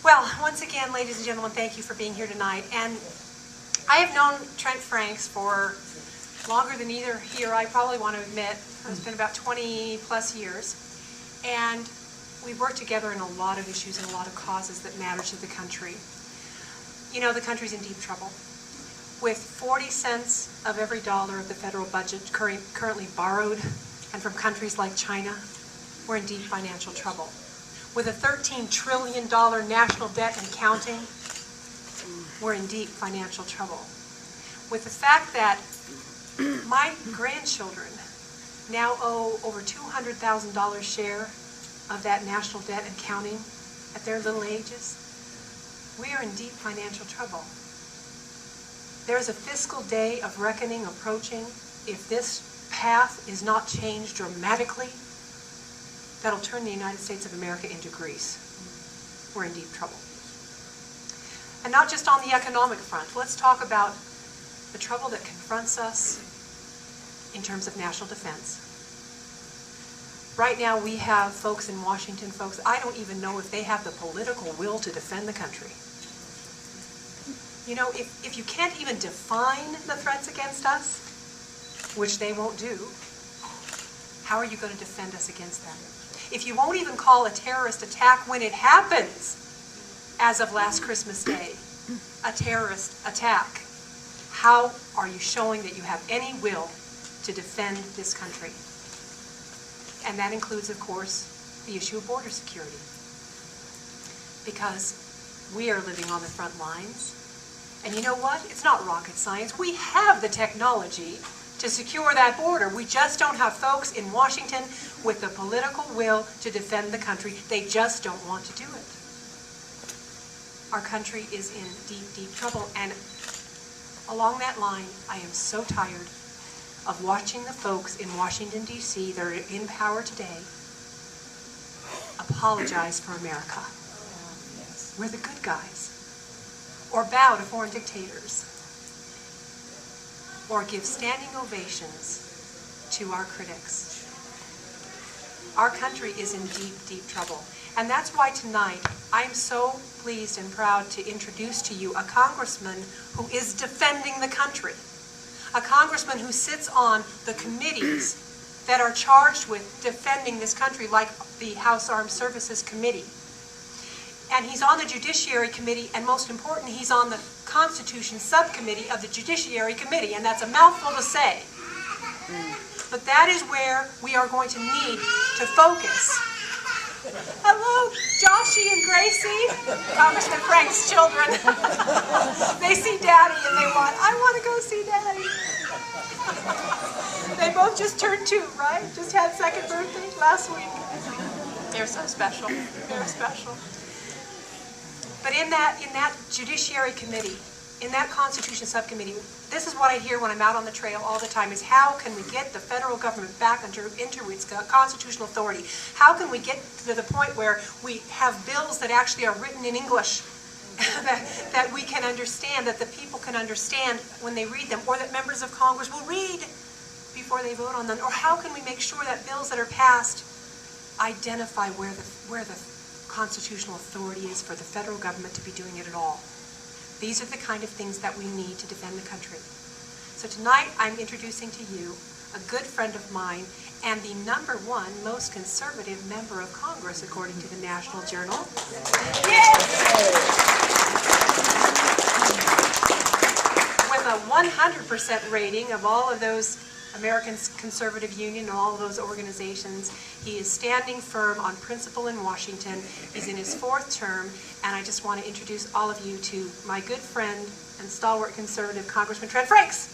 Well, once again, ladies and gentlemen, thank you for being here tonight. And I have known Trent Franks for longer than either he or I probably want to admit. It's been about 20 plus years. And we've worked together in a lot of issues and a lot of causes that matter to the country. You know, the country's in deep trouble. With 40 cents of every dollar of the federal budget currently borrowed, and from countries like China, we're in deep financial trouble. With a $13 trillion national debt and counting, we're in deep financial trouble. With the fact that my grandchildren now owe over $200,000 share of that national debt and counting at their little ages, we are in deep financial trouble. There's a fiscal day of reckoning approaching. If this path is not changed dramatically, that'll turn the United States of America into Greece. We're in deep trouble. And not just on the economic front. Let's talk about the trouble that confronts us in terms of national defense. Right now we have folks in Washington, folks, I don't even know if they have the political will to defend the country. You know, if you can't even define the threats against us, which they won't do, how are you going to defend us against them? If you won't even call a terrorist attack when it happens, as of last Christmas Day, a terrorist attack, how are you showing that you have any will to defend this country? And that includes, of course, the issue of border security. Because we are living on the front lines. And you know what? It's not rocket science. We have the technology to secure that border. We just don't have folks in Washington with the political will to defend the country. They just don't want to do it. Our country is in deep, deep trouble. And along that line, I am so tired of watching the folks in Washington, D.C. that are in power today apologize for America. We're the good guys. Or bow to foreign dictators. Or give standing ovations to our critics. Our country is in deep, deep trouble. And that's why tonight I am so pleased and proud to introduce to you a congressman who is defending the country. A congressman who sits on the committees that are charged with defending this country, like the House Armed Services Committee. And he's on the Judiciary Committee, and most important, he's on the Constitution Subcommittee of the Judiciary Committee, and that's a mouthful to say. But that is where we are going to need to focus. Hello, Joshy and Gracie, Congressman Frank's children. They see Daddy and they I want to go see Daddy. They both just turned 2, right? Just had second birthday last week. They're so special. They're special. But in that Judiciary Committee, in that Constitution Subcommittee, this is what I hear when I'm out on the trail all the time, is how can we get the federal government back into its constitutional authority? How can we get to the point where we have bills that actually are written in English, that we can understand, that the people can understand when they read them, or that members of Congress will read before they vote on them? Or how can we make sure that bills that are passed identify where the constitutional authority is for the federal government to be doing it at all? These are the kind of things that we need to defend the country. So tonight I'm introducing to you a good friend of mine and the #1 most conservative member of Congress according to the National Journal. Yes! With a 100% rating of all of those American Conservative Union and all of those organizations. He is standing firm on principle in Washington. He's in his 4th term, and I just want to introduce all of you to my good friend and stalwart conservative, Congressman Trent Franks.